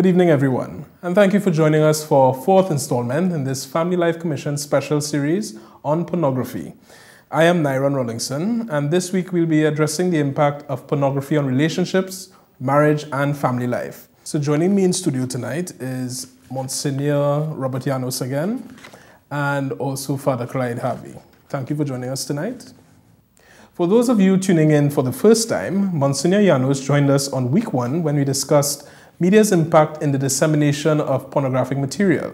Good evening, everyone, and thank you for joining us for our fourth installment in this Family Life Commission special series on pornography. I am Nyron Rollingson, and this week we'll be addressing the impact of pornography on relationships, marriage, and family life. So joining me in studio tonight is Monsignor Robert Llanos again, and also Father Clyde Harvey. Thank you for joining us tonight. For those of you tuning in for the first time, Monsignor Llanos joined us on week 1 when we discussed media's impact in the dissemination of pornographic material.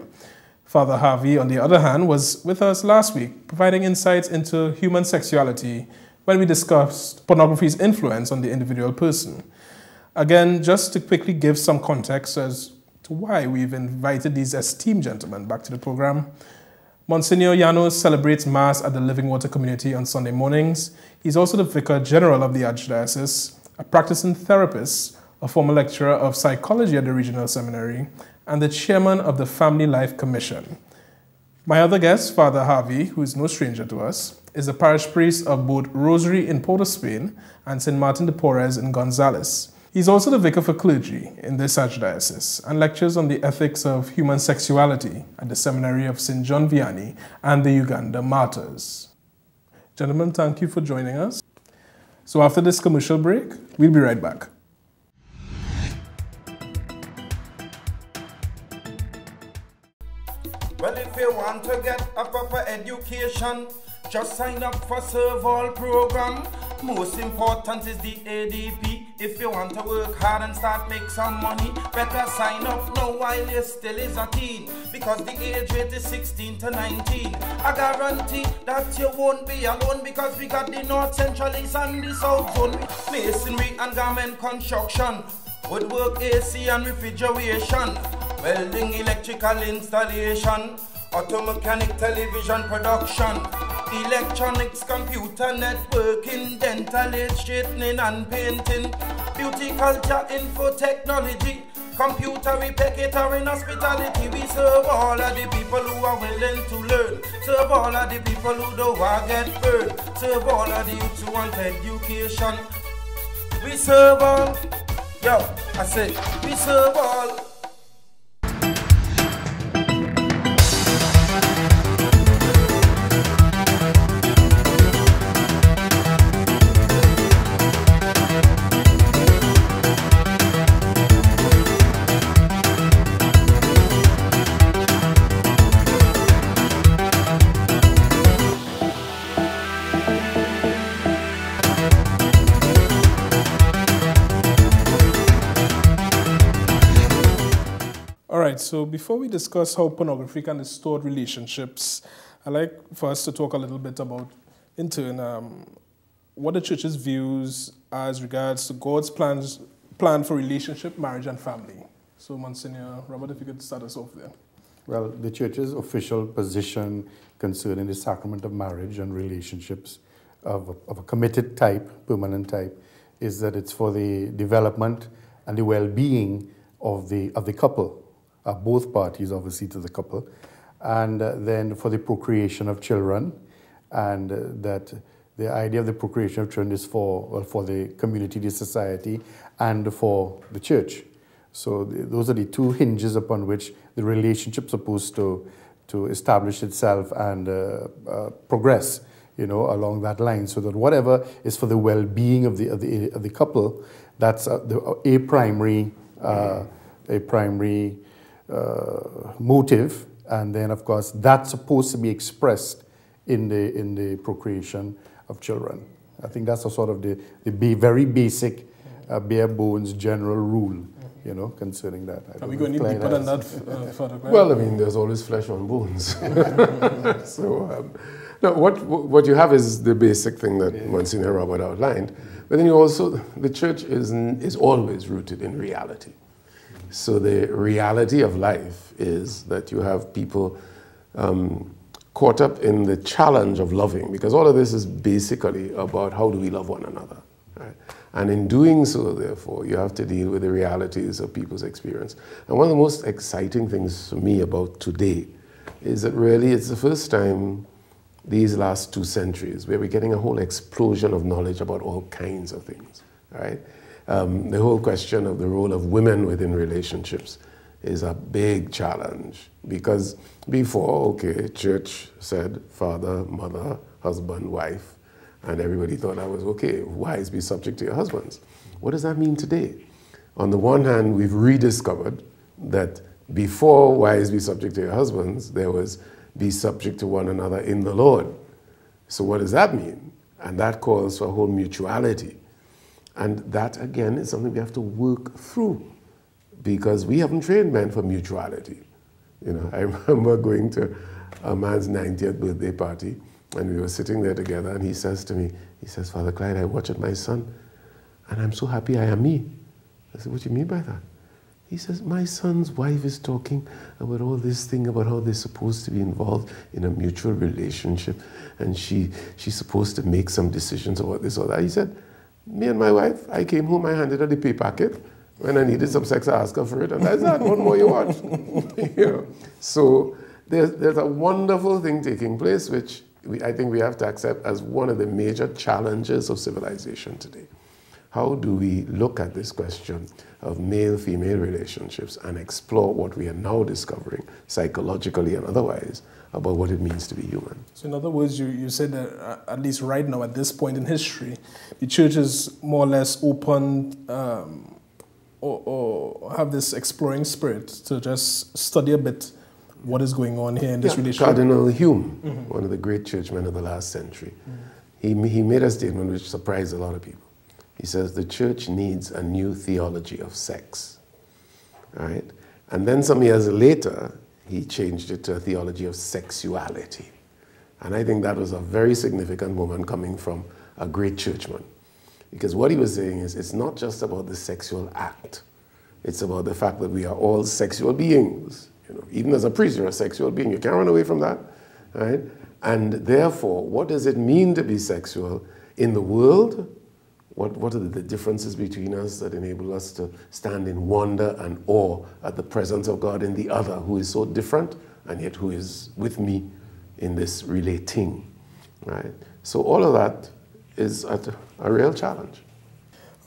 Father Harvey, on the other hand, was with us last week, providing insights into human sexuality when we discussed pornography's influence on the individual person. Again, just to quickly give some context as to why we've invited these esteemed gentlemen back to the program. Monsignor Llanos celebrates Mass at the Living Water community on Sunday mornings. He's also the Vicar General of the Archdiocese, a practicing therapist, a former lecturer of psychology at the Regional Seminary, and the chairman of the Family Life Commission. My other guest, Father Harvey, who is no stranger to us, is a parish priest of both Rosary in Port of Spain and St. Martin de Porres in Gonzales. He's also the vicar for clergy in this archdiocese and lectures on the ethics of human sexuality at the Seminary of St. John Vianney and the Uganda Martyrs. Gentlemen, thank you for joining us. So after this commercial break, we'll be right back. Well, if you want to get a proper education, just sign up for Serve All program. Most important is the ADP. If you want to work hard and start make some money, better sign up now while you still is a teen, because the age rate is 16 to 19. I guarantee that you won't be alone, because we got the North, Central, East and the South Zone. Masonry and garment construction, woodwork, AC and refrigeration, welding, electrical installation, auto mechanic, television production, electronics, computer networking, dental aid, straightening and painting, beauty, culture, info, technology, computer repair, catering, hospitality. We serve all of the people who are willing to learn. Serve all of the people who don't want to get burned. Serve all of the youths who want education. We serve all. Yo, I say, we serve all. So before we discuss how pornography can distort relationships, I'd like for us to talk a little bit about, in turn, what the church's views as regards to God's plan for relationship, marriage, and family. So, Monsignor Robert, if you could start us off there. Well, the church's official position concerning the sacrament of marriage and relationships of a committed type, permanent type, is that it's for the development and the well-being of the couple. Both parties, obviously, to the couple, and then for the procreation of children, and that the idea of the procreation of children is for the community, the society, and for the church. So those are the two hinges upon which the relationship is supposed to establish itself and progress, along that line, so that whatever is for the well-being of the couple, that's a primary motive, and then of course that's supposed to be expressed in the procreation of children. I think that's a sort of the very basic, bare bones general rule, concerning that. Are we going to deeper than that, Father Clyde? Well, I mean, there's always flesh on bones. So, no, what you have is the basic thing that Monsignor Robert outlined, but then the church is always rooted in reality. So the reality of life is that you have people caught up in the challenge of loving, because all of this is basically about how do we love one another. Right? And in doing so, therefore, you have to deal with the realities of people's experience. And one of the most exciting things for me about today is that really it's the first time these last 2 centuries where we're getting a whole explosion of knowledge about all kinds of things. Right? The whole question of the role of women within relationships is a big challenge, because before, okay, church said father, mother, husband, wife, and everybody thought that was okay. Wives, be subject to your husbands. What does that mean today? On the one hand, we've rediscovered that before wives be subject to your husbands, there was be subject to one another in the Lord. So what does that mean? And that calls for a whole mutuality. And that, again, is something we have to work through, because we haven't trained men for mutuality. You know, I remember going to a man's 90th birthday party, and we were sitting there together, and he says to me, he says, Father Clyde, I watch at my son, and I'm so happy I am me. I said, what do you mean by that? He says, my son's wife is talking about all this thing about how they're supposed to be involved in a mutual relationship, and she's supposed to make some decisions about this or that. He said, me and my wife, I came home, I handed her the pay packet. When I needed some sex, I asked her for it, and I said, what more you want? You know? So there's a wonderful thing taking place, which I think we have to accept as one of the major challenges of civilization today. How do we look at this question of male-female relationships and explore what we are now discovering psychologically and otherwise about what it means to be human? So in other words, you said that at least right now at this point in history, the church is more or less open or have this exploring spirit to just study a bit what is going on here in this relationship. Cardinal Hume, one of the great churchmen of the last century, he made a statement which surprised a lot of people. He says, the church needs a new theology of sex, right? And then some years later, he changed it to a theology of sexuality. And I think that was a very significant moment coming from a great churchman. Because what he was saying is, it's not just about the sexual act. It's about the fact that we are all sexual beings. You know, even as a priest, you're a sexual being. You can't run away from that, right? And therefore, what does it mean to be sexual in the world? What are the differences between us that enable us to stand in wonder and awe at the presence of God in the other, who is so different and yet who is with me in this relating, right? So all of that is a real challenge.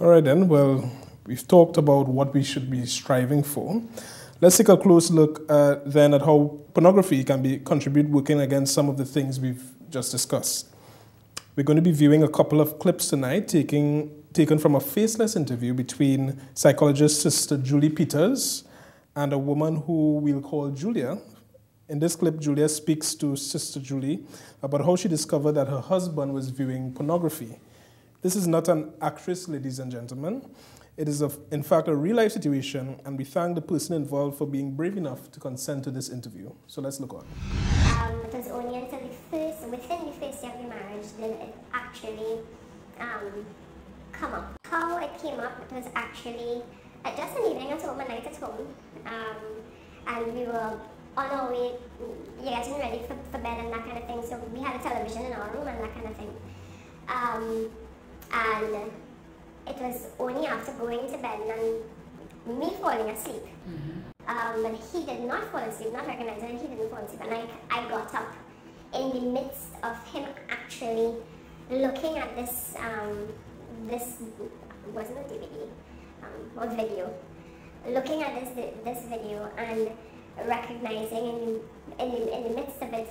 All right then, well, we've talked about what we should be striving for. Let's take a close look then at how pornography can contribute working against some of the things we've just discussed. We're going to be viewing a couple of clips tonight taken from a faceless interview between psychologist Sister Julie Peters and a woman who we'll call Julia. In this clip, Julia speaks to Sister Julie about how she discovered that her husband was viewing pornography. This is not an actress, ladies and gentlemen. It is, in fact, a real-life situation, and we thank the person involved for being brave enough to consent to this interview. So let's look on. It was only until within the first year of the marriage did it actually come up. How it came up, it was actually just an evening at home, a night at home, and we were on our way getting ready for bed and that kind of thing. So we had a television in our room and that kind of thing. And it was only after going to bed and me falling asleep. But he did not fall asleep, not recognizing that he didn't fall asleep. And I got up in the midst of him actually looking at this, this wasn't a DVD, or video, looking at this video and recognizing in the midst of it,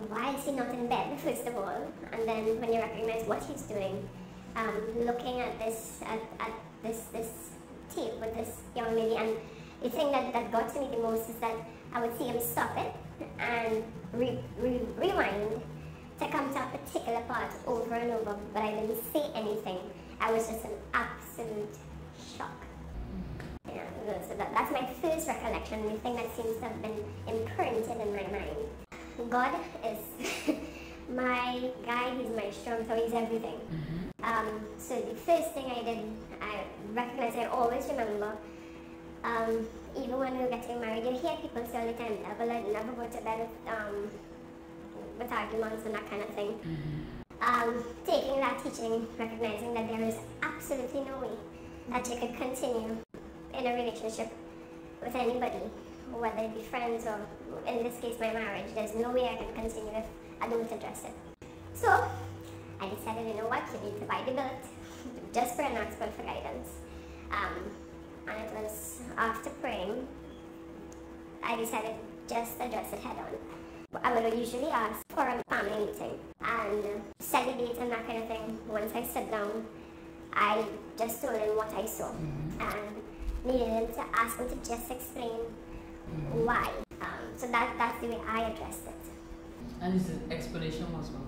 why is he not in bed, first of all, and then when you recognize what he's doing, looking at this tape with this young lady. And the thing that got to me the most is that I would see him stop it and rewind to come to a particular part over and over, but I didn't say anything. I was just in absolute shock. Yeah, so that's my first recollection, the thing that seems to have been imprinted in my mind. God is my guide, he's my strong tower, he's everything. So the first thing I did, I recognized, I always remember, even when we were getting married, you hear people say all the time, never go to bed with arguments and that kind of thing. Taking that teaching, recognizing that there is absolutely no way that you could continue in a relationship with anybody, whether it be friends or, in this case, my marriage. There's no way I can continue if I don't address it. So I decided, you know what, you need to bite the bullet, just pray and ask God for guidance. And it was after praying I decided just to address it head on. I would usually ask for a family meeting and set a date and that kind of thing. Once I sit down, I just told him what I saw and needed him to ask him to just explain why. So that's the way I addressed it. And his explanation was what?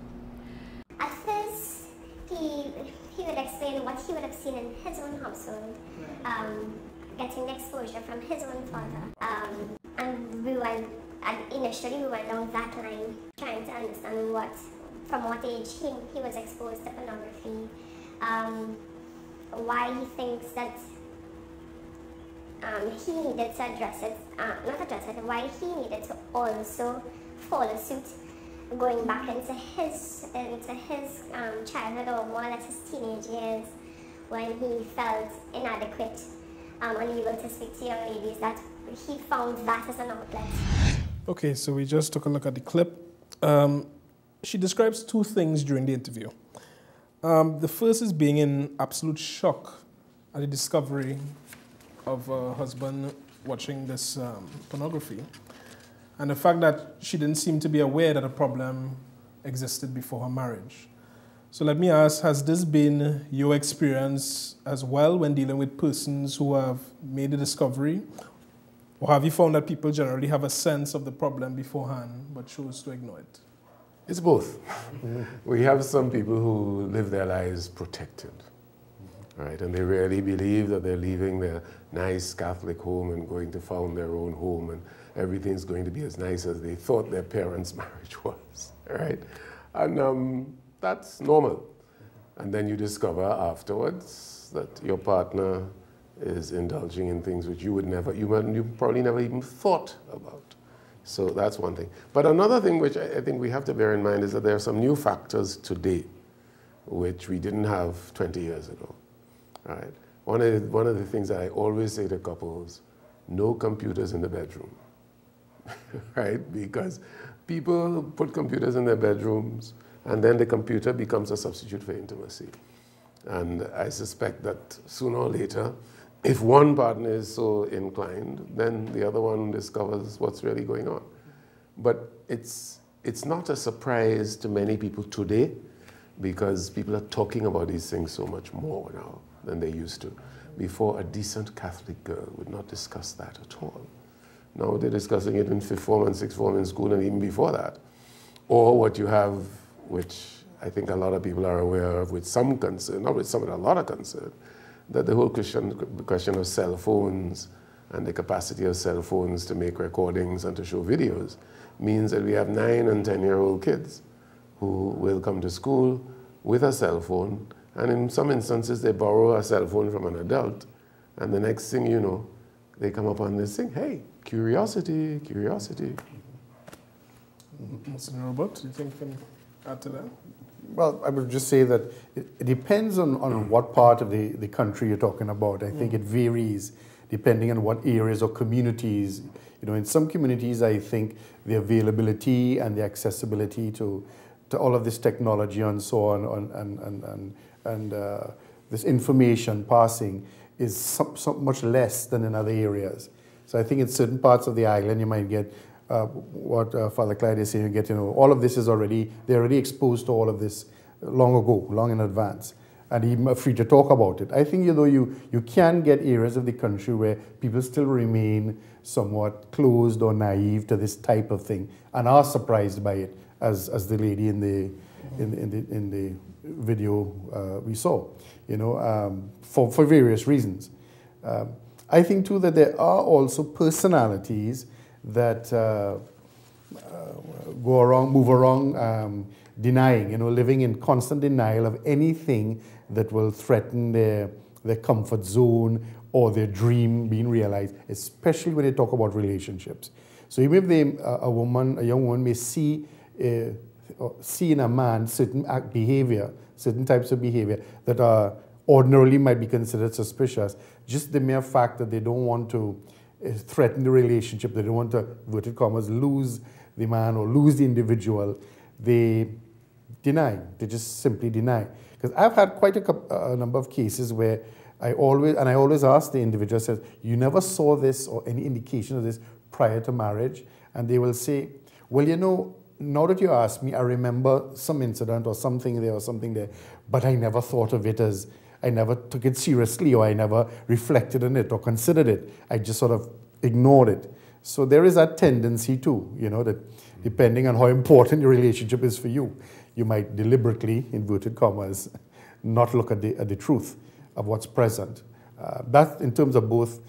At first, he would explain what he would have seen in his own household, getting the exposure from his own father. And initially we went down that line, trying to understand from what age he was exposed to pornography, why he thinks that he needed to address it, why he needed to also follow suit, going back into his childhood, or more or less his teenage years, when he felt inadequate, unable to speak to young ladies, that he found that as an outlet. Okay, so we just took a look at the clip. She describes two things during the interview. The first is being in absolute shock at the discovery of her husband watching this pornography, and the fact that she didn't seem to be aware that a problem existed before her marriage. So let me ask, has this been your experience as well when dealing with persons who have made the discovery? Or have you found that people generally have a sense of the problem beforehand but choose to ignore it? It's both. We have some people who live their lives protected, right? And they really believe that they're leaving their nice Catholic home and going to found their own home, and everything's going to be as nice as they thought their parents' marriage was, right? And that's normal. And then you discover afterwards that your partner is indulging in things which you probably never even thought about. So that's one thing. But another thing which I think we have to bear in mind is that there are some new factors today which we didn't have 20 years ago. All right. One of the things that I always say to couples, no computers in the bedroom, right? Because people put computers in their bedrooms, and then the computer becomes a substitute for intimacy. And I suspect that sooner or later, if one partner is so inclined, then the other one discovers what's really going on. But it's not a surprise to many people today, because people are talking about these things so much more now than they used to. Before, a decent Catholic girl would not discuss that at all. Now they're discussing it in fifth form and sixth form in school, and even before that. Or what you have, which I think a lot of people are aware of with some concern, not with some, but a lot of concern, that the whole question of cell phones and the capacity of cell phones to make recordings and to show videos means that we have 9- and 10-year-old kids who will come to school with a cell phone, and in some instances they borrow a cell phone from an adult, and the next thing you know, they come up on this thing, hey, curiosity, curiosity. Monsignor Robert, do you think you can add to that? Well, I would just say that it depends on what part of the country you're talking about. I think it varies depending on what areas or communities. You know, in some communities, I think the availability and the accessibility to all of this technology and so on and this information passing is so much less than in other areas. So I think in certain parts of the island, you might get what Father Clyde is saying, you get, all of this is they're already exposed to all of this long ago, long in advance, and even free to talk about it. I think, you can get areas of the country where people still remain somewhat closed or naive to this type of thing and are surprised by it, as the lady in the video we saw, for various reasons. I think too that there are also personalities that move around denying, living in constant denial of anything that will threaten their comfort zone or their dream being realized, especially when they talk about relationships. So even if a young woman may see in a man certain behavior, certain types of behavior that are ordinarily might be considered suspicious, just the mere fact that they don't want to threaten the relationship, they don't want to, inverted commas, lose the man or lose the individual, they deny. They just simply deny. Because I've had quite a number of cases where I always ask the individual, says, you never saw this or any indication of this prior to marriage? And they will say, well, you know, now that you ask me, I remember some incident or something there, but I never thought of it as, I never took it seriously, or I never reflected on it or considered it. I just sort of ignored it. So there is that tendency too, you know, that depending on how important the relationship is for you, you might deliberately, inverted commas, not look at the truth of what's present. That in terms of both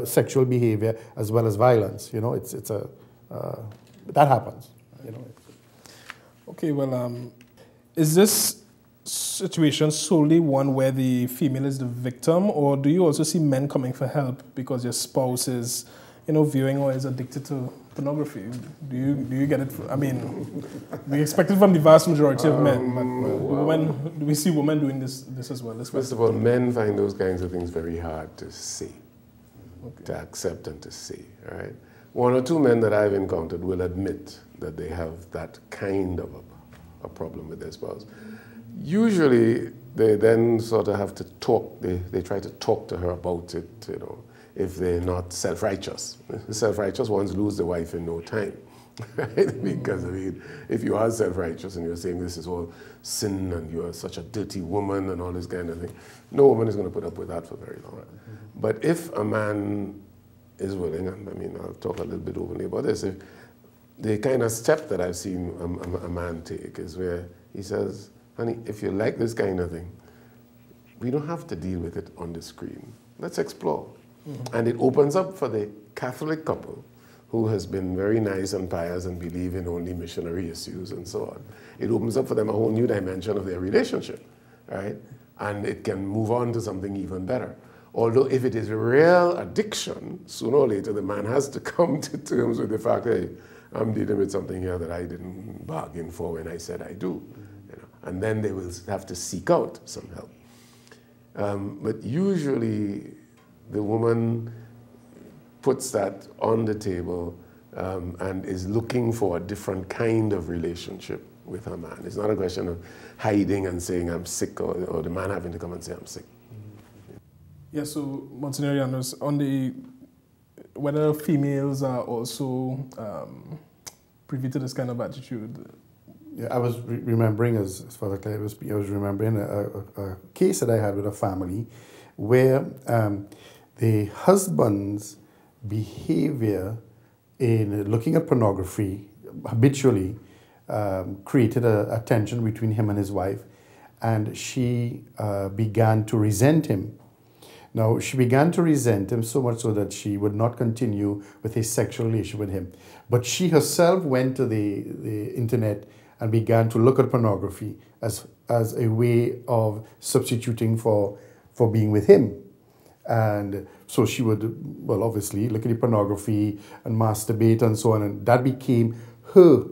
sexual behavior as well as violence, you know, that happens. You know. Okay, well, is this situation solely one where the female is the victim, or do you also see men coming for help because your spouse is, you know, viewing or is addicted to pornography? Do you get it? I mean, we expect it from the vast majority of men, but do we see women doing this as well? First of all, men find those kinds of things very hard to see, to accept and to see, right? One or two men that I've encountered will admit that they have that kind of a problem with their spouse. Usually, they then sort of have to talk, they try to talk to her about it, you know, if they're not self-righteous. Self-righteous ones lose the wife in no time, right? Because, I mean, if you are self-righteous and you're saying this is all sin and you're such a dirty woman and all this kind of thing, no woman is going to put up with that for very long. But if a man is willing, and I mean, I'll talk a little bit openly about this, if the kind of step that I've seen a man take is where he says, honey, if you like this kind of thing, we don't have to deal with it on the screen. Let's explore. And it opens up for the Catholic couple who has been very nice and pious and believe in only missionary issues and so on. It opens up for them a whole new dimension of their relationship, right? And it can move on to something even better. Although if it is a real addiction, sooner or later the man has to come to terms with the fact, hey, I'm dealing with something here that I didn't bargain for when I said I do. You know? And then they will have to seek out some help. But usually the woman puts that on the table and is looking for a different kind of relationship with her man. It's not a question of hiding and saying I'm sick, or the man having to come and say I'm sick. Yeah, so Monsignor Llanos, on whether females are also privy to this kind of attitude. Yeah, I was remembering, as Father Clyde was speaking, I was remembering a case that I had with a family where the husband's behavior in looking at pornography habitually created a tension between him and his wife, and she began to resent him. Now, she began to resent him so much so that she would not continue with a sexual relationship with him. But she herself went to the internet and began to look at pornography as a way of substituting for being with him. And so she would, well, obviously, look at the pornography and masturbate and so on. And that became her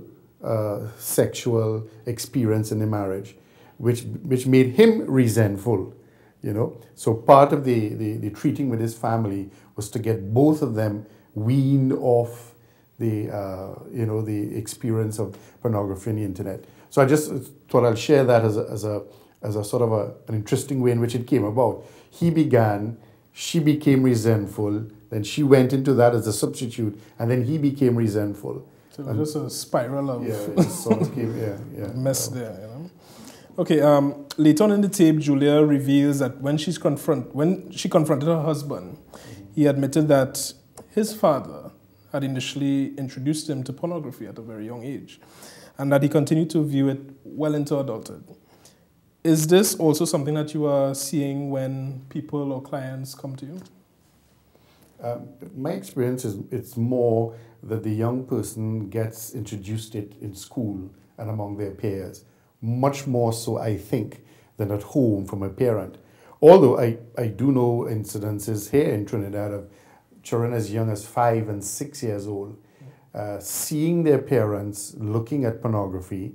sexual experience in the marriage, which made him resentful. You know, so part of the treating with his family was to get both of them weaned off the experience of pornography on the internet. So I just thought I'll share that as a sort of an interesting way in which it came about. He began, she became resentful, then she went into that as a substitute, and then he became resentful. So it was just a spiral of mess there, you know. Okay, later on in the tape, Julia reveals that when she confronted her husband, he admitted that his father had initially introduced him to pornography at a very young age, and that he continued to view it well into adulthood. Is this also something that you are seeing when people or clients come to you? My experience is it's more that the young person gets introduced it in school and among their peers. Much more so, I think, than at home from a parent. Although I do know incidences here in Trinidad of children as young as 5 and 6 years old seeing their parents looking at pornography.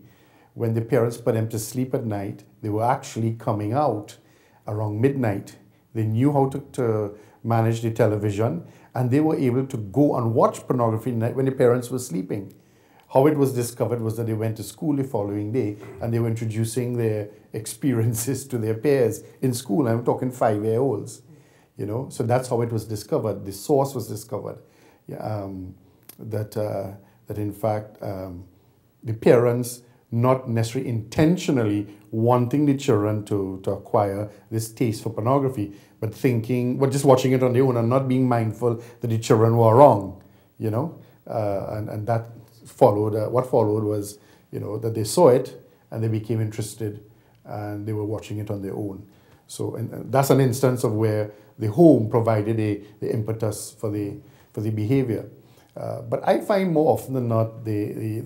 When the parents put them to sleep at night, they were actually coming out around midnight. They knew how to manage the television, and they were able to go and watch pornography at night when the parents were sleeping. How it was discovered was that they went to school the following day and they were introducing their experiences to their peers in school. I'm talking 5-year-olds, you know. So that's how it was discovered. The source was discovered. That in fact the parents, not necessarily intentionally wanting the children to acquire this taste for pornography, but thinking, but just watching it on their own and not being mindful that the children were wrong, you know. And that followed, what followed was, you know, that they saw it and they became interested and they were watching it on their own. So and that's an instance of where the home provided the impetus for the behavior. But I find more often than not the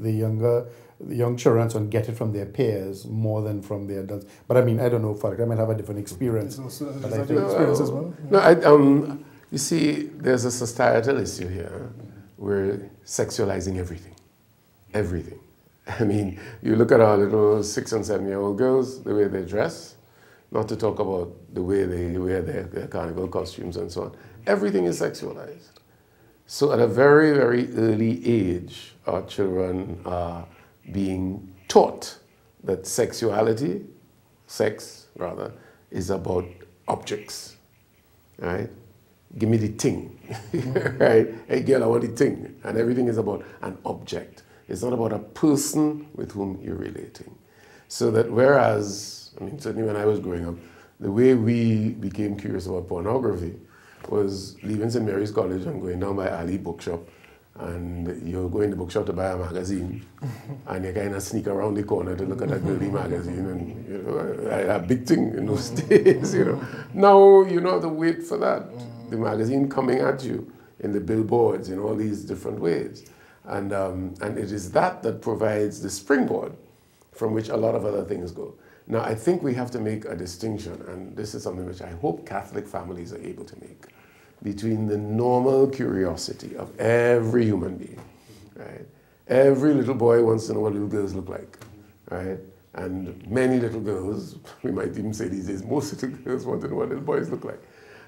young children get it from their peers more than from the adults. But I mean, I don't know, Falk, I might have a different experience. Is that your experience as well? No, you see, there's a societal issue here. We're sexualizing everything. Everything. I mean, you look at our little 6- and 7-year-old girls, the way they dress, not to talk about the way they wear their carnival costumes and so on. Everything is sexualized. So at a very, very early age, our children are being taught that sexuality, sex rather, is about objects, right? Give me the thing, right? Hey girl, I want the thing. And everything is about an object. It's not about a person with whom you're relating. So that whereas, I mean, certainly when I was growing up, the way we became curious about pornography was leaving St. Mary's College and going down by Ali Bookshop, and you go in the bookshop to buy a magazine, and you kind of sneak around the corner to look at that girly magazine, and you know, a big thing in those days, you know. Now you don't have to wait for that. The magazine coming at you in the billboards in all these different ways, and it is that provides the springboard from which a lot of other things go. Now I think we have to make a distinction, and this is something which I hope Catholic families are able to make, between the normal curiosity of every human being, right? Every little boy wants to know what little girls look like, right? And many little girls, we might even say these days, most little girls want to know what little boys look like.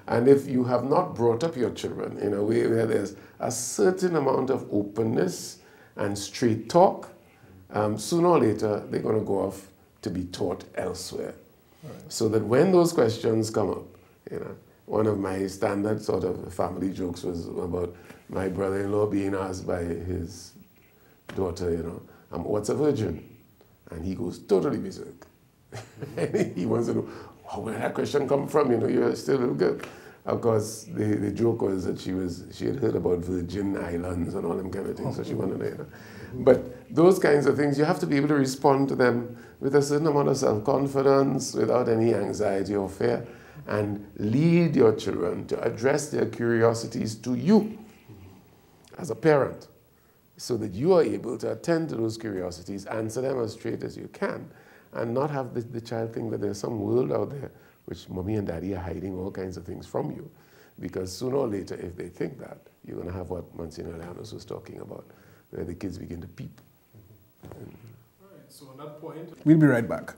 And if you have not brought up your children in a way where there's a certain amount of openness and straight talk, sooner or later they're going to go off to be taught elsewhere. Right. So that when those questions come up, you know, one of my standard sort of family jokes was about my brother-in-law being asked by his daughter, you know, what's a virgin? And he goes totally berserk. He wants to know, where did that question come from? You know, you're still a little girl. Of course, the joke was that she had heard about Virgin Islands and all them kind of things, so she wanted to know, you know. But those kinds of things, you have to be able to respond to them with a certain amount of self-confidence, without any anxiety or fear, and lead your children to address their curiosities to you as a parent, so that you are able to attend to those curiosities, answer them as straight as you can, and not have the child think that there's some world out there which mommy and daddy are hiding all kinds of things from you. Because sooner or later, if they think that, you're going to have what Monsignor Llanos was talking about, where the kids begin to peep. All right, so on that point, we'll be right back.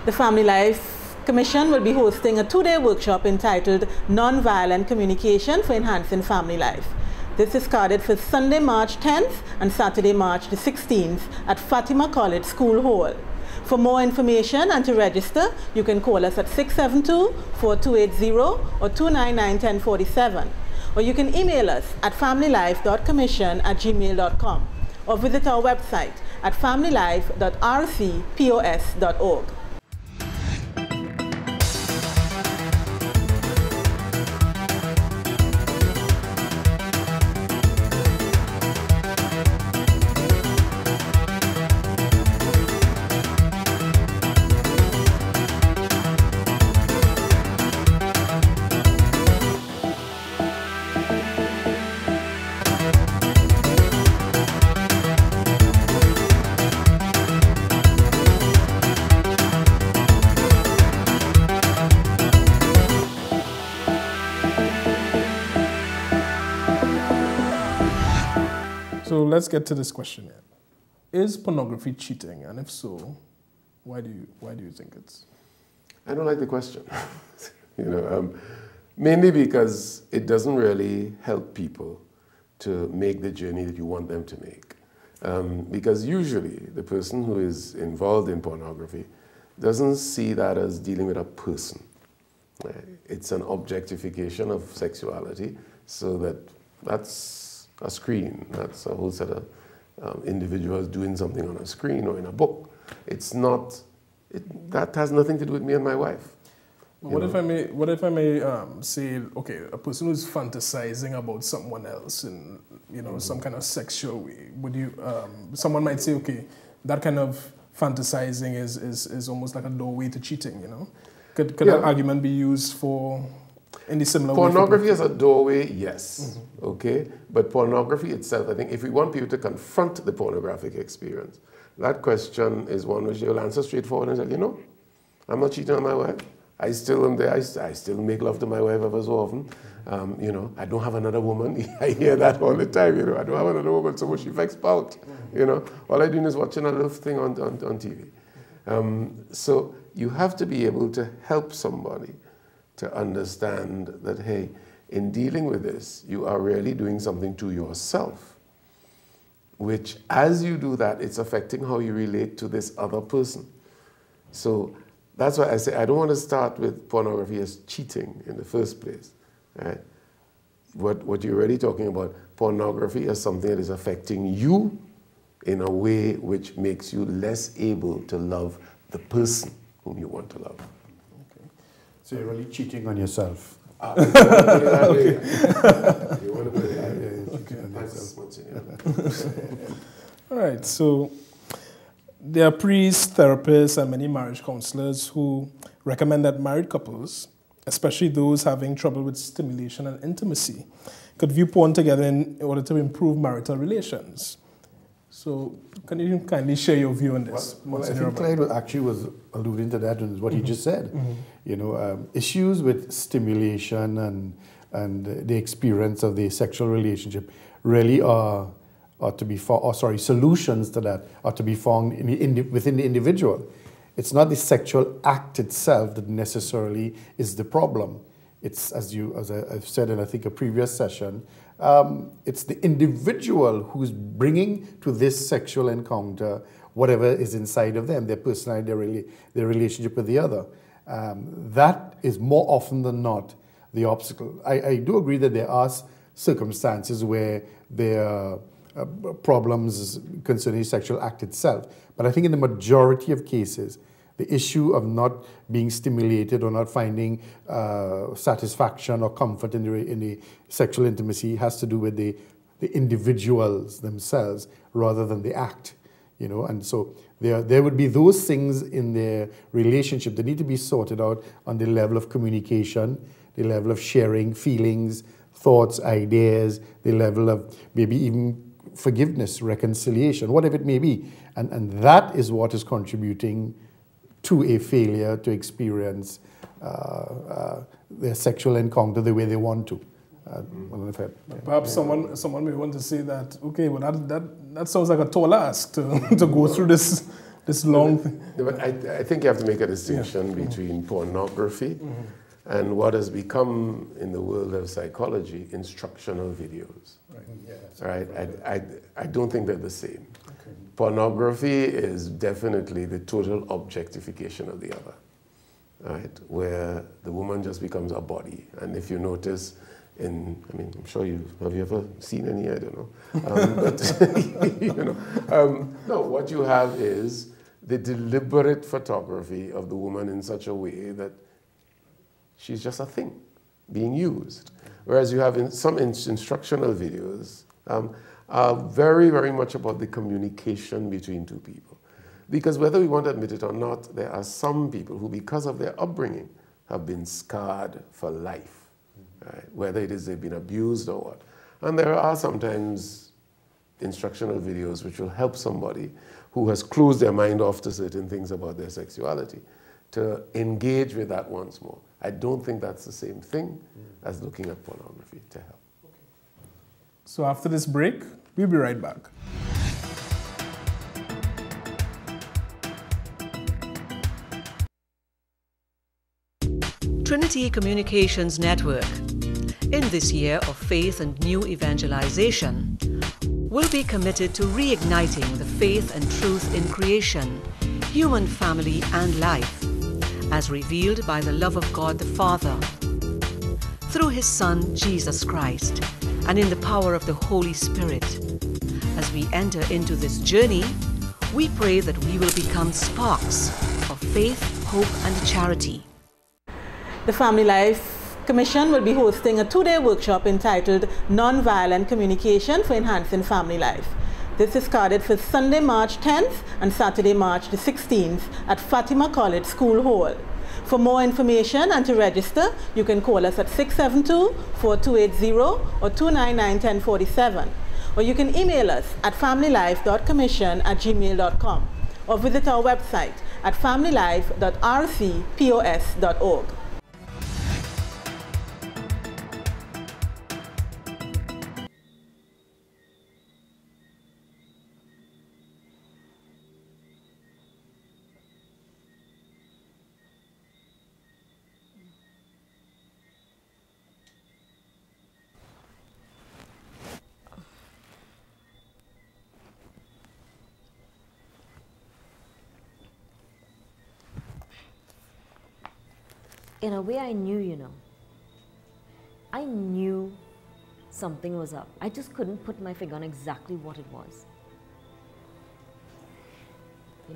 The Family Life Commission will be hosting a 2-day workshop entitled Non-Violent Communication for Enhancing Family Life. This is carded for Sunday, March 10th and Saturday, March the 16th at Fatima College School Hall. For more information and to register, you can call us at 672-4280 or 299-1047. Or you can email us at familylife.commission@gmail.com or visit our website at familylife.rcpos.org. So let's get to this question here. Is pornography cheating? And if so, why do you think it's? I don't like the question. Mainly because it doesn't really help people to make the journey that you want them to make. Because usually the person who is involved in pornography doesn't see that as dealing with a person. It's an objectification of sexuality, so that's a screen. That's a whole set of individuals doing something on a screen or in a book. It's not, that has nothing to do with me and my wife. What if I may say, okay, a person who's fantasizing about someone else in, some kind of sexual way, would you, someone might say, okay, that kind of fantasizing is almost like a doorway to cheating, Could an argument be used for, in the similar way? Pornography as a doorway, yes, okay? But pornography itself, I think if we want people to confront the pornographic experience, that question is one which they'll answer straightforward and say, I'm not cheating on my wife. I still am there. I still make love to my wife ever so often. I don't have another woman. I hear that all the time. I don't have another woman, so she vex out. All I do is watching a little thing on TV. So you have to be able to help somebody to understand that, hey, in dealing with this, you are really doing something to yourself, which as you do that, it's affecting how you relate to this other person. So that's why I say I don't want to start with pornography as cheating in the first place. Right? What you're really talking about, pornography as something that is affecting you in a way which makes you less able to love the person whom you want to love. Okay. So you're really cheating on yourself. You want to put it out there. Okay. Thanks, Monsignor. All right, so there are priests, therapists, and many marriage counselors who recommend that married couples, especially those having trouble with stimulation and intimacy, could view porn together in order to improve marital relations. So can you kindly share your view on this? Well, I think Clyde actually was alluding to that in what he just said. Issues with stimulation and the experience of the sexual relationship really are to be found, solutions to that are to be found within the individual. It's not the sexual act itself that necessarily is the problem. It's, as I've said in I think a previous session, it's the individual who's bringing to this sexual encounter whatever is inside of them, their personality, their relationship with the other. That is more often than not the obstacle. I do agree that there are circumstances where there are problems concerning the sexual act itself, but I think in the majority of cases, the issue of not being stimulated or not finding satisfaction or comfort in the sexual intimacy has to do with the individuals themselves rather than the act, and so there would be those things in their relationship that need to be sorted out on the level of communication, the level of sharing feelings, thoughts, ideas, the level of maybe even forgiveness, reconciliation, whatever it may be, and that is what is contributing to a failure to experience their sexual encounter the way they want to. Perhaps someone may want to say that, okay, well that sounds like a tall ask to go through this long thing. But I think you have to make a distinction between pornography and what has become, in the world of psychology, instructional videos. Right. Yes. Right? I don't think they're the same. Okay. Pornography is definitely the total objectification of the other, right? Where the woman just becomes a body. And if you notice, I'm sure have you ever seen any? I don't know. No, what you have is the deliberate photography of the woman in such a way that she's just a thing being used. Whereas you have some instructional videos are very, very much about the communication between two people. Because whether we want to admit it or not, there are some people who, because of their upbringing, have been scarred for life. Right? Whether it is they've been abused or what. And there are sometimes instructional videos which will help somebody who has closed their mind off to certain things about their sexuality to engage with that once more. I don't think that's the same thing as looking at pornography to help. So after this break, we'll be right back. Trinity Communications Network, in this year of faith and new evangelization, will be committed to reigniting the faith and truth in creation, human family and life, as revealed by the love of God the Father, through His Son, Jesus Christ, and in the power of the Holy Spirit. As we enter into this journey, we pray that we will become sparks of faith, hope, and charity. The Family Life Commission will be hosting a 2-day workshop entitled Non-Violent Communication for Enhancing Family Life. This is carded for Sunday, March 10th and Saturday, March the 16th at Fatima College School Hall. For more information and to register, you can call us at 672-4280 or 299-1047. Or you can email us at familylife.commission@gmail.com or visit our website at familylife.rcpos.org. In a way, I knew, I knew something was up. I just couldn't put my finger on exactly what it was.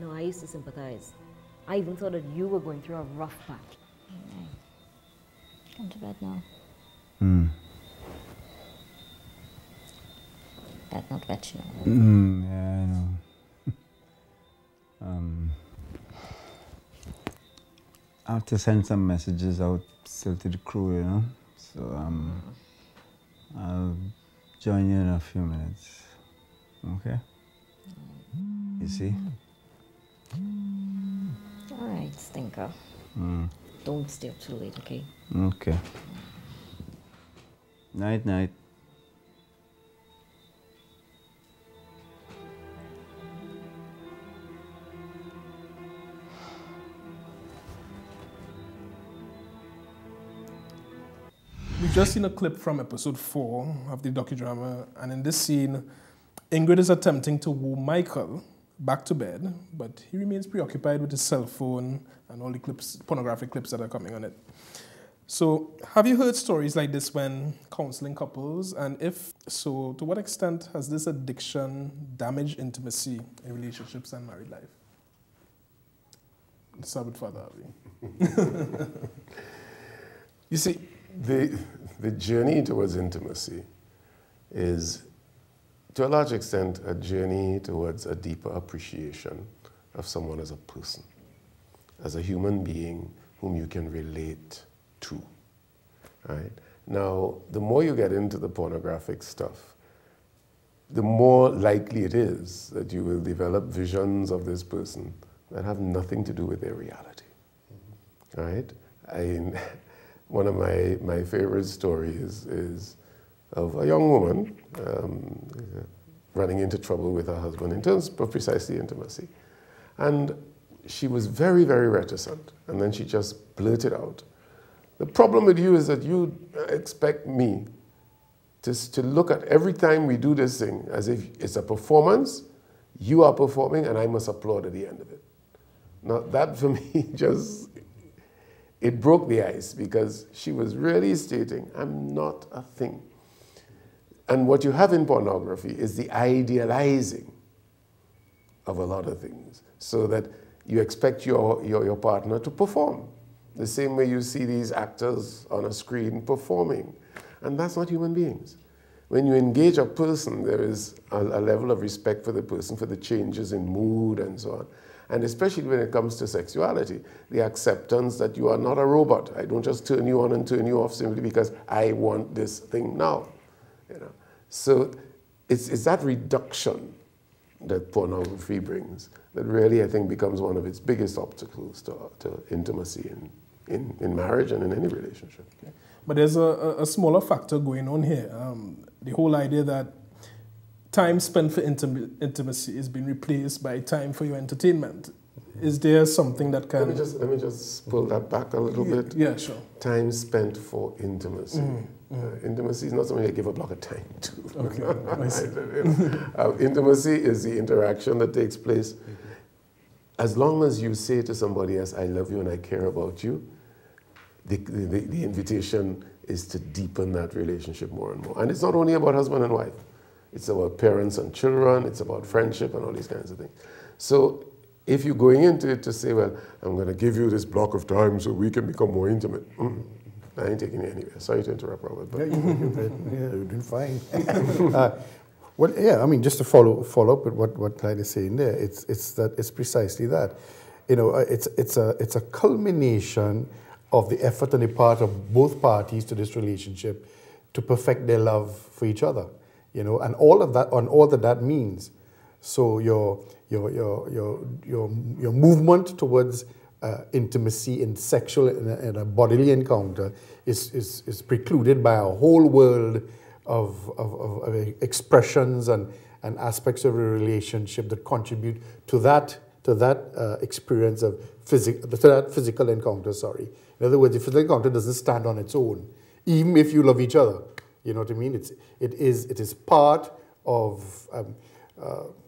I used to sympathize. I even thought that you were going through a rough patch. Come to bed now. That's not wet, Yeah, I know. I have to send some messages out still to the crew, So I'll join you in a few minutes. Okay? You see? All right, stinker. Don't stay up too late, okay? Okay. Night, night. We've just seen a clip from episode 4 of the docudrama, and in this scene, Ingrid is attempting to woo Michael back to bed, but he remains preoccupied with his cell phone and all the pornographic clips that are coming on it. So, have you heard stories like this when counseling couples? And if so, to what extent has this addiction damaged intimacy in relationships and married life? Let's start with Father Harvey. You see, the journey towards intimacy is, to a large extent, a journey towards a deeper appreciation of someone as a person, as a human being whom you can relate to, right? Now, the more you get into the pornographic stuff, the more likely it is that you will develop visions of this person that have nothing to do with their reality, right? One of my favorite stories is of a young woman running into trouble with her husband in terms of precisely intimacy. And she was very, very reticent, and then she just blurted out, "The problem with you is that you expect me to look at every time we do this thing as if it's a performance, you are performing, and I must applaud at the end of it." Now, that for me it broke the ice, because she was really stating, I'm not a thing. And what you have in pornography is the idealizing of a lot of things, so that you expect your partner to perform the same way you see these actors on a screen performing. And that's not human beings. When you engage a person, there is a level of respect for the person, for the changes in mood and so on. And especially when it comes to sexuality, the acceptance that you are not a robot. I don't just turn you on and turn you off simply because I want this thing now. So it's that reduction that pornography brings that really, I think, becomes one of its biggest obstacles to intimacy in marriage and in any relationship. Okay. But there's a smaller factor going on here. The whole idea that time spent for intimacy is being replaced by time for your entertainment. Is there something that can... Let me just pull that back a little bit. Yeah, sure. Time spent for intimacy. Intimacy is not something I give a block of time to. Okay, I see. Intimacy is the interaction that takes place. As long as you say to somebody else, I love you and I care about you, the invitation is to deepen that relationship more and more. And it's not only about husband and wife. It's about parents and children. It's about friendship and all these kinds of things. So if you're going into it to say, well, I'm going to give you this block of time so we can become more intimate, I ain't taking you anywhere. Sorry to interrupt, Robert. But. You're doing fine. Well, yeah, I mean, just to follow up with what Clyde is saying there, it's precisely that. You know, it's a culmination of the effort on the part of both parties to this relationship to perfect their love for each other. You know, and all that means. So your movement towards intimacy in sexual and a bodily encounter is precluded by a whole world of expressions and aspects of a relationship that contribute to that experience of physical encounter. Sorry, in other words, the physical encounter doesn't stand on its own, even if you love each other. You know what I mean? It is part of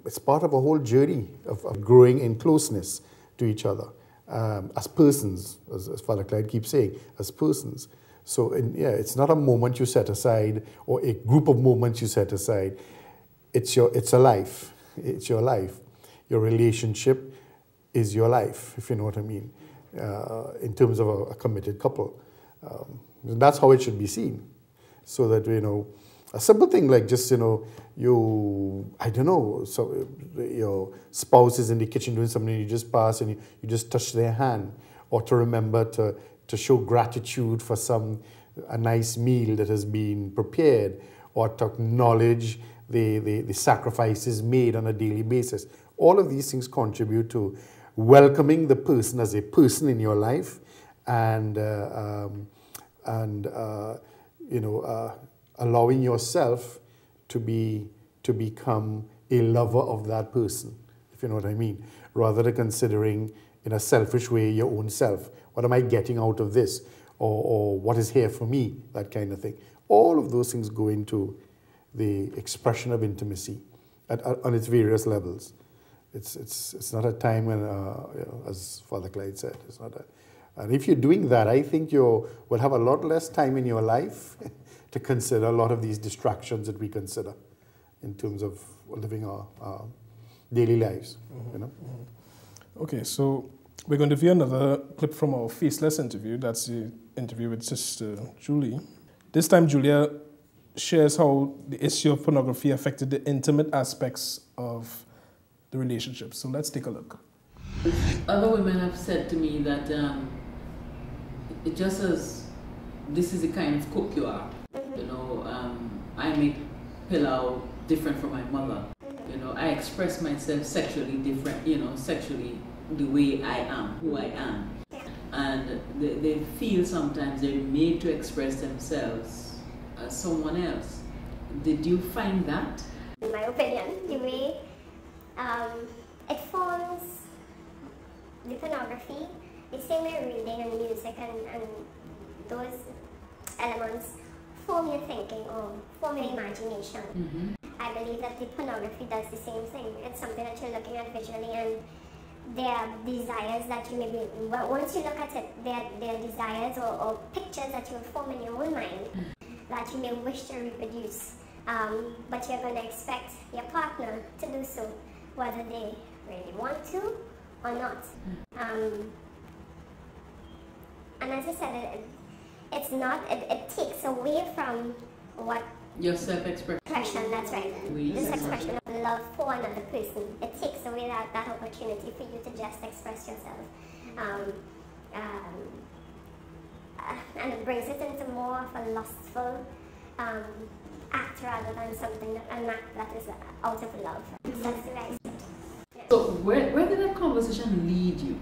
it's part of a whole journey of growing in closeness to each other as persons, as Father Clyde keeps saying, as persons. So it's not a moment you set aside or a group of moments you set aside. It's a life. It's your life. Your relationship is your life, if you know what I mean, in terms of a committed couple. That's how it should be seen. So that, you know, a simple thing like just, you know, so your spouse is in the kitchen doing something, you just pass and you just touch their hand, or to remember to show gratitude for a nice meal that has been prepared, or to acknowledge the sacrifices made on a daily basis. All of these things contribute to welcoming the person as a person in your life, and allowing yourself to become a lover of that person, if you know what I mean, rather than considering in a selfish way your own self. What am I getting out of this? Or what is here for me? That kind of thing. All of those things go into the expression of intimacy on its various levels. It's not a time when, as Father Clyde said, it's not a... And if you're doing that, I think you will have a lot less time in your life to consider a lot of these distractions that we consider in terms of living our daily lives. You know? Okay, so we're going to view another clip from our Faceless interview. That's the interview with Sister Julie. This time, Julia shares how the issue of pornography affected the intimate aspects of the relationship. So let's take a look. Other women have said to me that it just as this is the kind of cook you are. You know, I make pilau different from my mother. You know, I express myself sexually different, you know, sexually the way I am, who I am. And they feel sometimes they're made to express themselves as someone else. Did you find that? In my opinion, the way it forms the pornography, the same way reading and music and those elements form your thinking or form your imagination. I believe that the pornography does the same thing. It's something that you're looking at visually, and there are desires that you maybe, well, once you look at it, there are desires or pictures that you form in your own mind that you may wish to reproduce, but you're going to expect your partner to do so, whether they really want to or not. And as I said, it's not, it takes away from what your self-expression. That's right. This expression of love for another person. It takes away that opportunity for you to just express yourself. And it brings it into more of a lustful act rather than something an act that is out of love. That's the right step. Yeah. So where did that conversation lead you?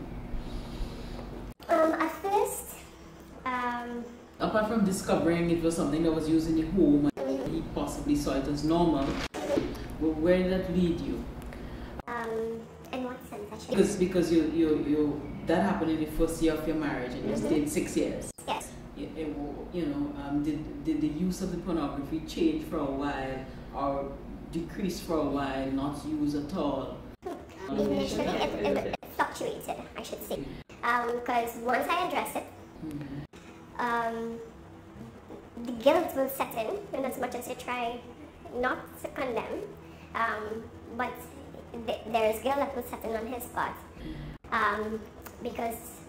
At first, apart from discovering it was something that was used in the home and he possibly saw it as normal, where did that lead you? In what sense, actually? Because you that happened in the first year of your marriage and you stayed 6 years. Yes. Did the use of the pornography change for a while or decrease for a while, not use at all? Initially, it fluctuated, I should say. Because once I address it, the guilt will set in as much as you try not to condemn, but there is guilt that will set in on his part, because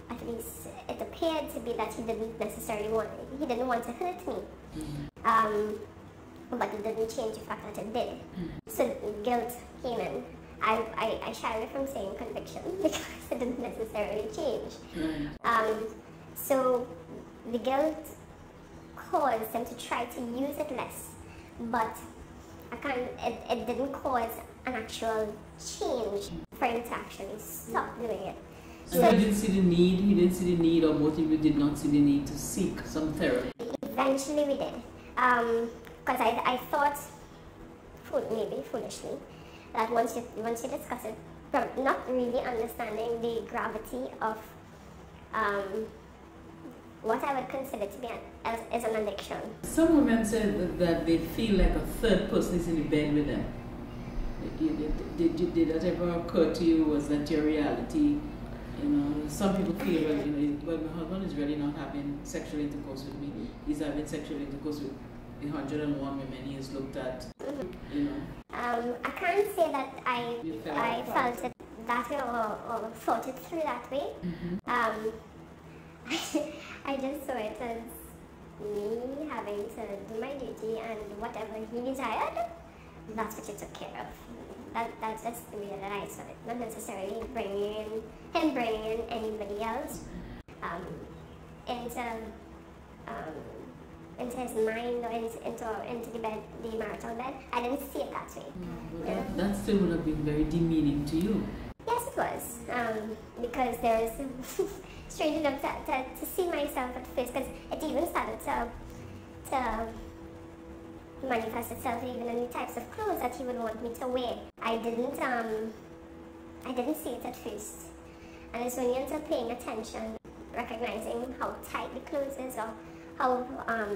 at least it appeared to be that he didn't want to hurt me, but it didn't change the fact that it did. So guilt came in. I shy away from saying conviction because it didn't necessarily change. So the guilt caused him to try to use it less, but it didn't cause an actual change for him to actually stop doing it. So he didn't see the need, or both of you did not see the need to seek some therapy? Eventually we did, because I thought, maybe foolishly, that once you discuss it, from not really understanding the gravity of what I would consider to be as an addiction. Some women said that they feel like a third person is in the bed with them. Did that ever occur to you? Was that your reality? Some people feel, well, my husband is really not having sexual intercourse with me. He's having sexual intercourse with the 101 women he has looked at. I can't say that I felt it that way or thought it through that way. I just saw it as me having to do my duty, and whatever he desired, that's what he took care of. That's just the way that I saw it. Not necessarily bringing in anybody else into his mind or into the bed, the marital bed. I didn't see it that way. That still would have been very demeaning to you. Yes, it was. Because there is strange enough to see myself at first, because it even started to manifest itself even in the types of clothes that he would want me to wear. I didn't see it at first. And it's only until paying attention, recognizing how tight the clothes is, or how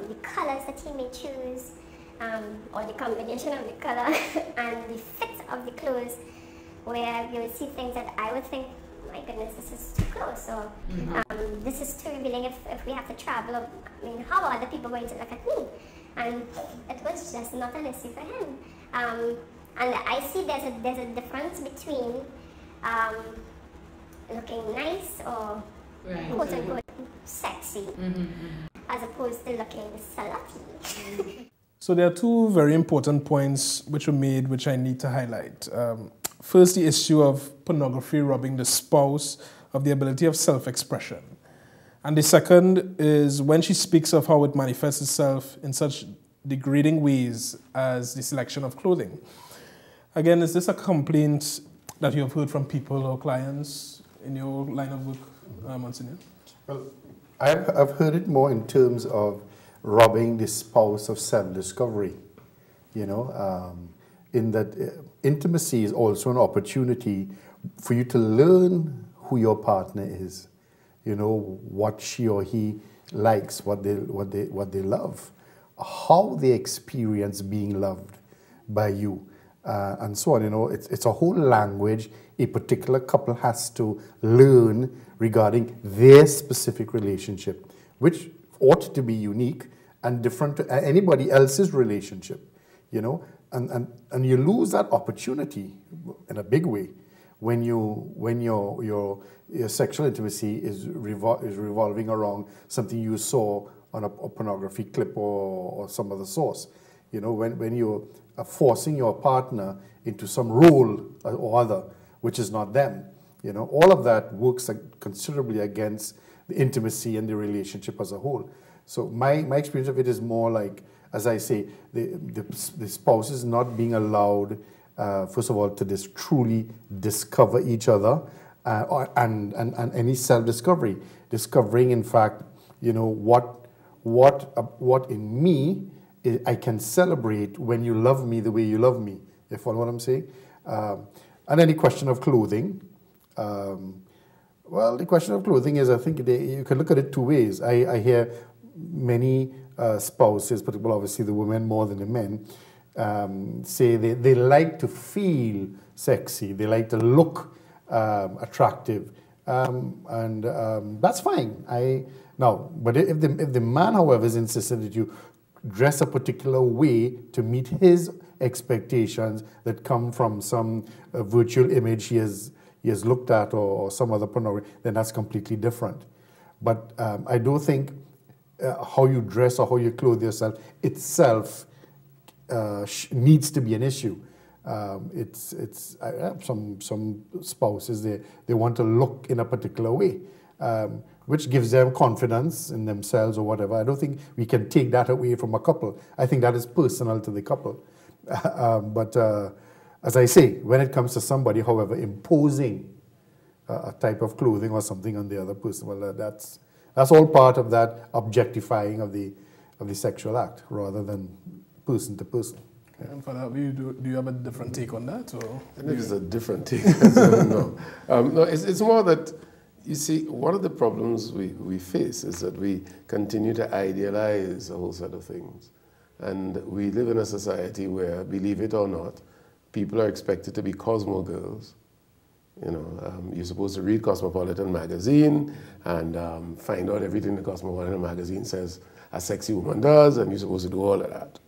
the colors that he may choose, or the combination of the color and the fit of the clothes, where you would see things that I would think, my goodness, this is too close, or this is too revealing if we have to travel, or, how are other people going to look at me? And it was just not an issue for him. And I see there's a difference between looking nice or quote unquote sexy, as opposed to looking slutty. So there are two very important points which were made, which I need to highlight. First, the issue of pornography robbing the spouse of the ability of self-expression. And the second is when she speaks of how it manifests itself in such degrading ways as the selection of clothing. Again, is this a complaint that you have heard from people or clients in your line of work, Monsignor? Well, I've heard it more in terms of robbing the spouse of self-discovery, in that intimacy is also an opportunity for you to learn who your partner is, what she or he likes, what they love, how they experience being loved by you, and so on. It's a whole language a particular couple has to learn regarding their specific relationship, which ought to be unique and different to anybody else's relationship, and you lose that opportunity in a big way when your sexual intimacy is revolving around something you saw on a pornography clip or some other source. When you are forcing your partner into some role or other which is not them, all of that works considerably against the intimacy and the relationship as a whole. So my experience of it is more like, as I say, the spouse is not being allowed, first of all, to truly discover each other and any self-discovery. Discovering, in fact, what what in me I can celebrate when you love me the way you love me. You follow what I'm saying? And then the question of clothing. Well, the question of clothing is, I think you can look at it two ways. I hear many spouses, particularly obviously the women more than the men, say they like to feel sexy, they like to look attractive, and that's fine. But if the man, however, is insistent that you dress a particular way to meet his expectations that come from some virtual image he has looked at or some other pornography, then that's completely different. But I don't think how you dress or how you clothe yourself itself needs to be an issue. Some spouses, they want to look in a particular way, which gives them confidence in themselves or whatever. I don't think we can take that away from a couple. I think that is personal to the couple. But as I say, when it comes to somebody, however, imposing a type of clothing or something on the other person, well, that's all part of that objectifying of the sexual act rather than person to person. Okay. And for that, do you have a different take on that? Or I think it's a different take. No, it's more that, you see, one of the problems we face is that we continue to idealize a whole set of things. And we live in a society where, believe it or not, people are expected to be Cosmo girls. You know, you're supposed to read Cosmopolitan magazine and find out everything the Cosmopolitan magazine says a sexy woman does, and you're supposed to do all of that.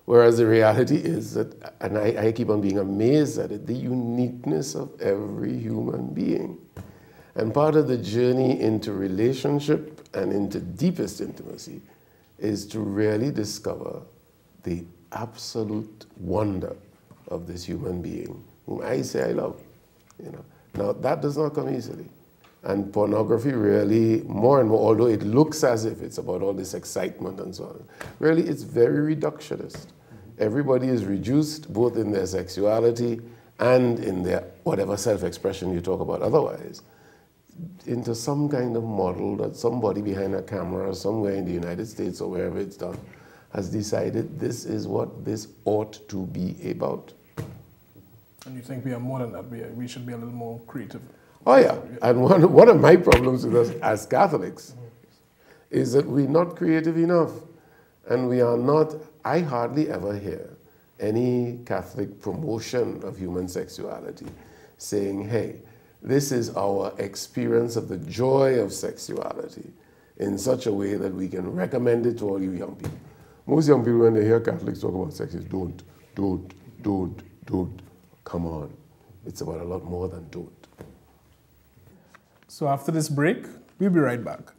Whereas the reality is that, and I keep on being amazed at it, the uniqueness of every human being. And part of the journey into relationship and into deepest intimacy is to really discover the absolute wonder of this human being, whom I say I love. You know. Now, that does not come easily. And pornography really, more and more, although it looks as if it's about all this excitement and so on, really it's very reductionist. Everybody is reduced, both in their sexuality and in their whatever self-expression you talk about otherwise, into some kind of model that somebody behind a camera somewhere in the United States or wherever it's done has decided this is what this ought to be about. And you think we are more than that? We should be a little more creative? Oh yeah, and one of my problems with us as Catholics is that we're not creative enough. And we are not, I hardly ever hear any Catholic promotion of human sexuality saying, hey, this is our experience of the joy of sexuality in such a way that we can recommend it to all you young people. Most young people, when they hear Catholics talk about sex, is don't. Come on. It's about a lot more than don't. So after this break, we'll be right back.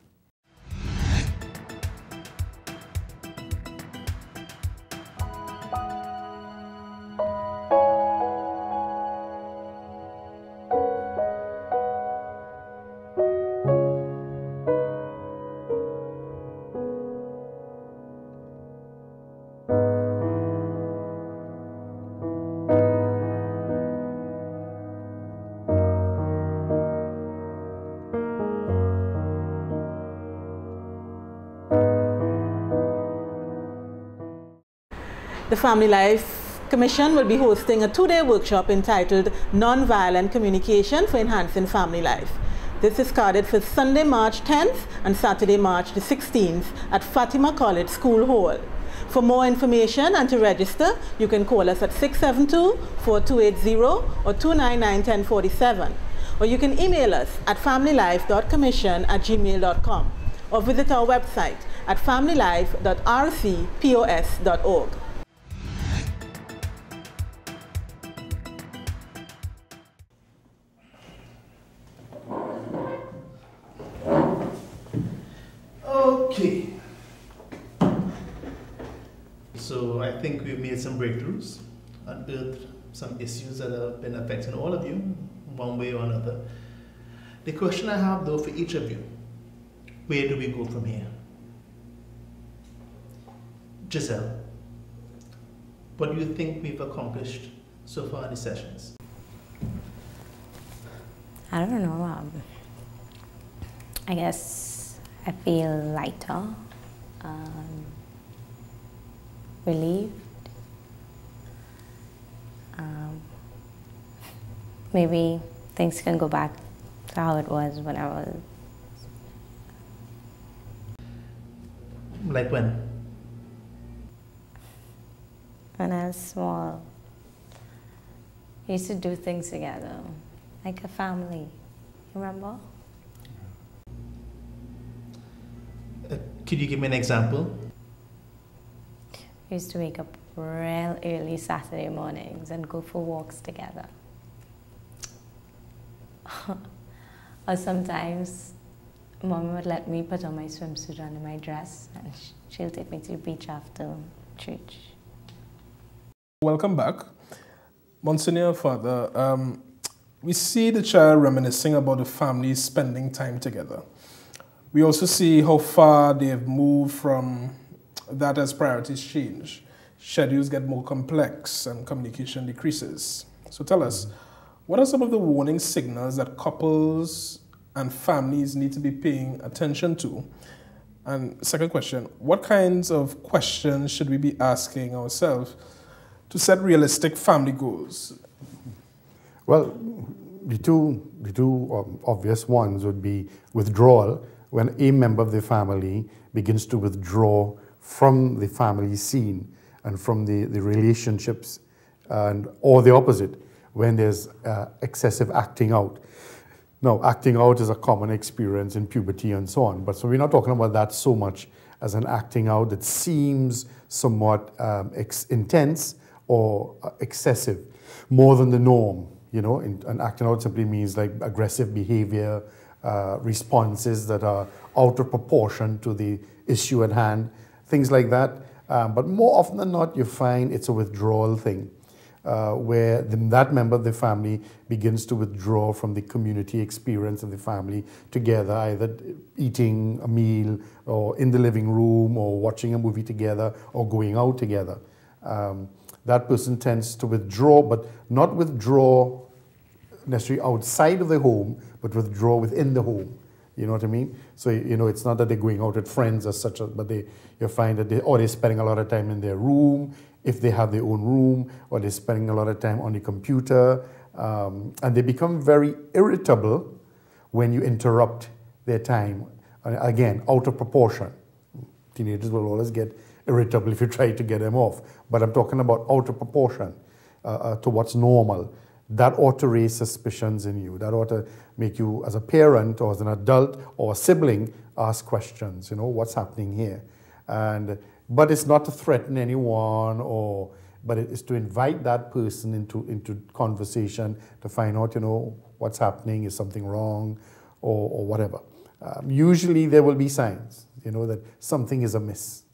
The Family Life Commission will be hosting a two-day workshop entitled Non-Violent Communication for Enhancing Family Life. This is carded for Sunday, March 10th and Saturday, March the 16th at Fatima College School Hall. For more information and to register, you can call us at 672-4280 or 299-1047. Or you can email us at familylife.commission@gmail.com or visit our website at familylife.rcpos.org. Okay. So I think we've made some breakthroughs, unearthed some issues that have been affecting all of you, one way or another. The question I have though for each of you, where do we go from here? Giselle, what do you think we've accomplished so far in the sessions? I don't know. I guess I feel lighter, relieved. Maybe things can go back to how it was when I was. Like when? When I was small, we used to do things together, like a family. Remember? Could you give me an example? We used to wake up real early Saturday mornings and go for walks together. Or sometimes Mom would let me put on my swimsuit under my dress and she'll take me to the beach after church. Welcome back. Monsignor, Father, we see the child reminiscing about the family spending time together. We also see how far they've moved from that as priorities change. Schedules get more complex and communication decreases. So tell us, what are some of the warning signals that couples and families need to be paying attention to? And second question, what kinds of questions should we be asking ourselves to set realistic family goals? Well, the two obvious ones would be withdrawal, when a member of the family begins to withdraw from the family scene and from the relationships, or the opposite, when there's excessive acting out. Now, acting out is a common experience in puberty and so on, but so we're not talking about that so much as an acting out that seems somewhat intense or excessive, more than the norm. You know, and acting out simply means like aggressive behavior, responses that are out of proportion to the issue at hand, things like that. But more often than not, you find it's a withdrawal thing, where that member of the family begins to withdraw from the community experience of the family together, either eating a meal or in the living room or watching a movie together or going out together. That person tends to withdraw, but not withdraw necessarily outside of the home, but withdraw within the home. You know what I mean? So, you know, it's not that they're going out with friends or such, but you find that they're spending a lot of time in their room, if they have their own room, or they're spending a lot of time on the computer, and they become very irritable when you interrupt their time. Again, out of proportion. Teenagers will always get irritable if you try to get them off, but I'm talking about out of proportion to what's normal. That ought to raise suspicions in you. That ought to make you, as a parent or as an adult or a sibling, ask questions. You know, what's happening here? But it's not to threaten anyone, but it is to invite that person into conversation to find out, you know, what's happening, is something wrong, or whatever. Usually there will be signs, you know, that something is amiss.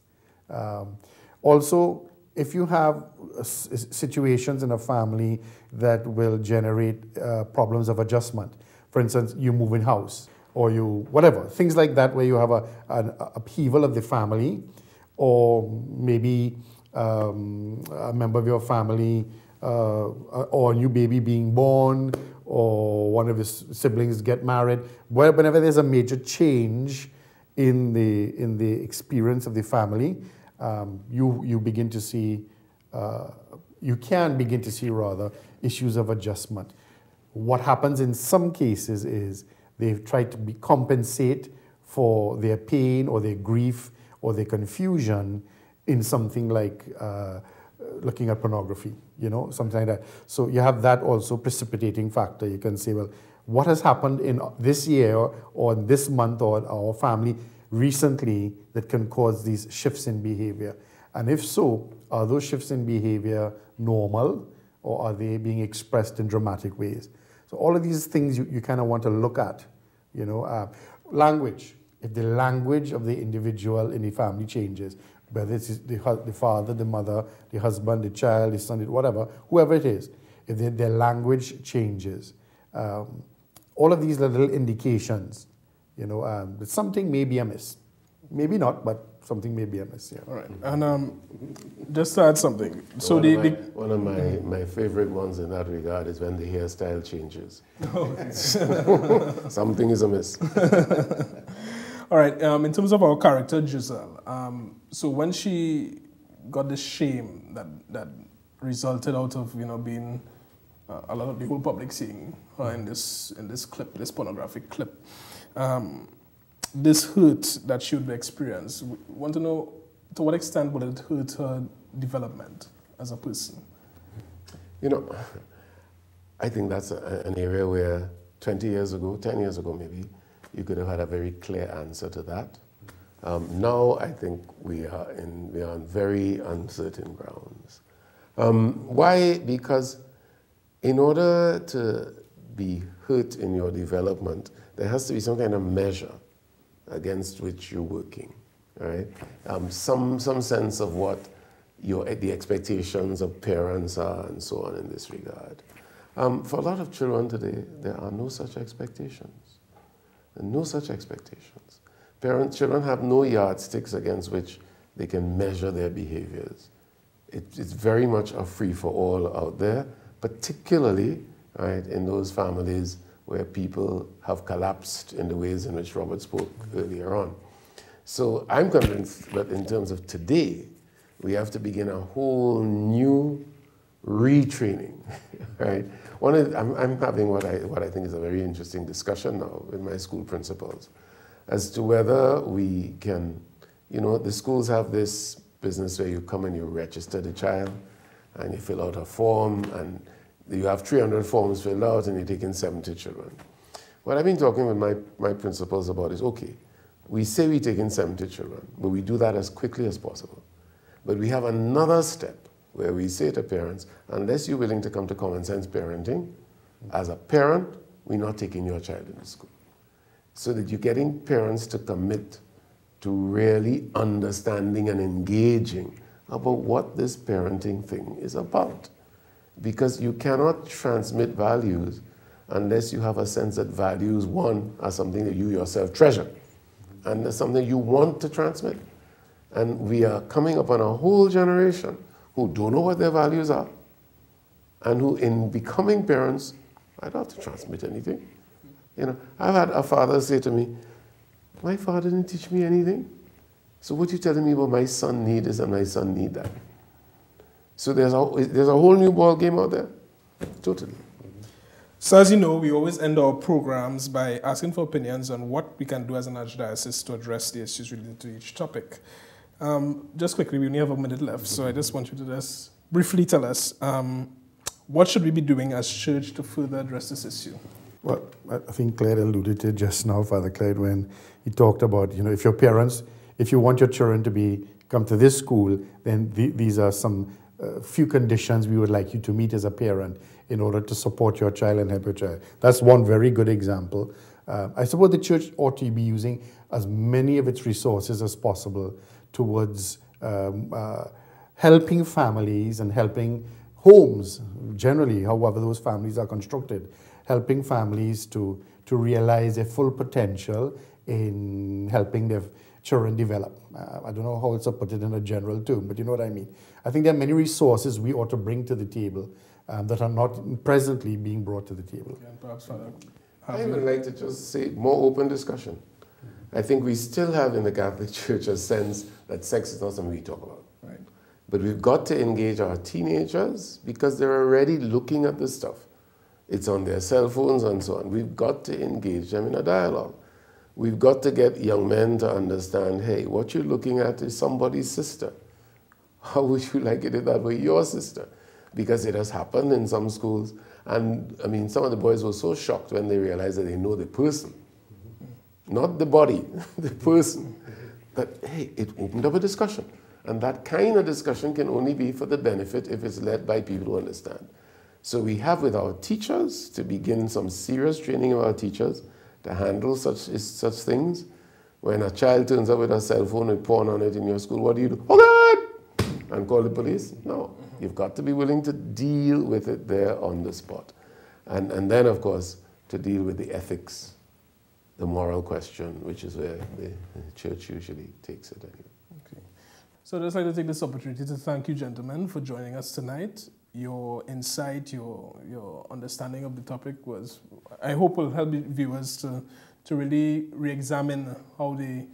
Also, if you have situations in a family that will generate problems of adjustment, for instance, you move in house, or you, whatever, things like that, where you have an upheaval of the family, or maybe a member of your family, or a new baby being born, or one of his siblings get married. Whenever there's a major change in the experience of the family, you begin to see, you can begin to see rather, issues of adjustment. What happens in some cases is they try to compensate for their pain or their grief or their confusion in something like looking at pornography, you know, something like that. So you have that also precipitating factor. You can say, well, what has happened in this year or this month or our family recently that can cause these shifts in behavior? And if so, are those shifts in behavior normal, or are they being expressed in dramatic ways? So all of these things you kind of want to look at, you know. Language. If the language of the individual in the family changes, whether it's the father, the mother, the husband, the child, the son, whatever, whoever it is, if their language changes, all of these are little indications, you know, that something may be amiss. Maybe not, but something may be amiss, yeah. All right. And just to add something. So one of my favorite ones in that regard is when the hairstyle changes. Oh. Something is amiss. All All right, in terms of our character, Giselle, so when she got the shame that resulted out of, being a lot of the whole public seeing her in this clip, this pornographic clip, this hurt that she would experience, we want to know to what extent would it hurt her development as a person? I think that's an area where 20 years ago, 10 years ago maybe, you could have had a very clear answer to that. Now I think we are on very uncertain grounds. Why? Because in order to be hurt in your development, there has to be some kind of measure against which you're working, right? Some sense of what the expectations of parents are and so on in this regard. For a lot of children today, there are no such expectations. No such expectations. Children have no yardsticks against which they can measure their behaviors. It's very much a free-for-all out there, particularly right, in those families where people have collapsed in the ways in which Robert spoke earlier on. So I'm convinced that in terms of today, we have to begin a whole new retraining, right? I'm having what I think is a very interesting discussion now with my school principals as to whether we can, the schools have this business where you come and you register the child and you fill out a form and you have 300 forms filled out and you're taking 70 children. What I've been talking with my principals about is, okay, we say we're taking 70 children, but we do that as quickly as possible. But we have another step where we say to parents, unless you're willing to come to common sense parenting, as a parent, we're not taking your child into school. So that you're getting parents to commit to really understanding and engaging about what this parenting thing is about. Because you cannot transmit values unless you have a sense that values, one, are something that you yourself treasure, and that's something you want to transmit. And we are coming upon a whole generation who don't know what their values are, and who, in becoming parents, I don't have to transmit anything. I've had a father say to me, my father didn't teach me anything. So what you're telling me about my son need this and my son need that. So there's a whole new ball game out there, totally. So as you know, we always end our programs by asking for opinions on what we can do as an archdiocese to address the issues related to each topic. Just quickly, we only have a minute left, so I just want you to just briefly tell us, what should we be doing as church to further address this issue? Well, I think Clyde alluded to it just now, Father Clyde, when he talked about, if your parents, if you want your children to come to this school, then these are some few conditions we would like you to meet as a parent in order to support your child and help your child. That's one very good example. I suppose the church ought to be using as many of its resources as possible towards helping families and helping homes, generally, however those families are constructed, helping families to realize their full potential in helping their children develop. I don't know how to put it in a general term, but you know what I mean. I think there are many resources we ought to bring to the table that are not presently being brought to the table. Yeah, perhaps, Father, I would like to just say more open discussion. I think we still have in the Catholic Church a sense that sex is not something we talk about. Right. But we've got to engage our teenagers because they're already looking at this stuff. It's on their cell phones and so on. We've got to engage them in a dialogue. We've got to get young men to understand, hey, what you're looking at is somebody's sister. How would you like it if that were your sister? Because it has happened in some schools. And I mean, some of the boys were so shocked when they realized that they know the person. Not the body, the person. That, hey, it opened up a discussion. And that kind of discussion can only be for the benefit if it's led by people who understand. So we have with our teachers to begin some serious training of our teachers to handle such things. When a child turns up with a cell phone and porn on it in your school, what do? Oh God! And call the police? No. You've got to be willing to deal with it there on the spot. And then, of course, to deal with the ethics, the moral question, which is where the church usually takes it anyway. Okay. So I'd just like to take this opportunity to thank you, gentlemen, for joining us tonight. Your insight, your understanding of the topic was, I hope, will help viewers to to really re-examine how they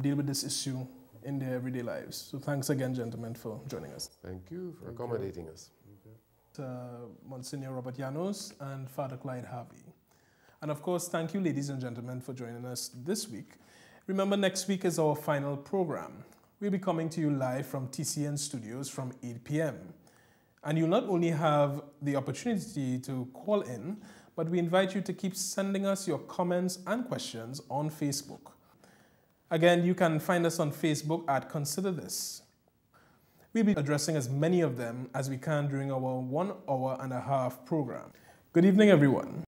deal with this issue in their everyday lives. So thanks again, gentlemen, for joining us. Thank you for accommodating us. Monsignor Robert Llanos and Father Clyde Harvey. And of course, thank you, ladies and gentlemen, for joining us this week. Remember, next week is our final program. We'll be coming to you live from TCN Studios from 8 p.m. And you'll not only have the opportunity to call in, but we invite you to keep sending us your comments and questions on Facebook. Again, you can find us on Facebook at Consider This. We'll be addressing as many of them as we can during our 1.5 hour program. Good evening, everyone.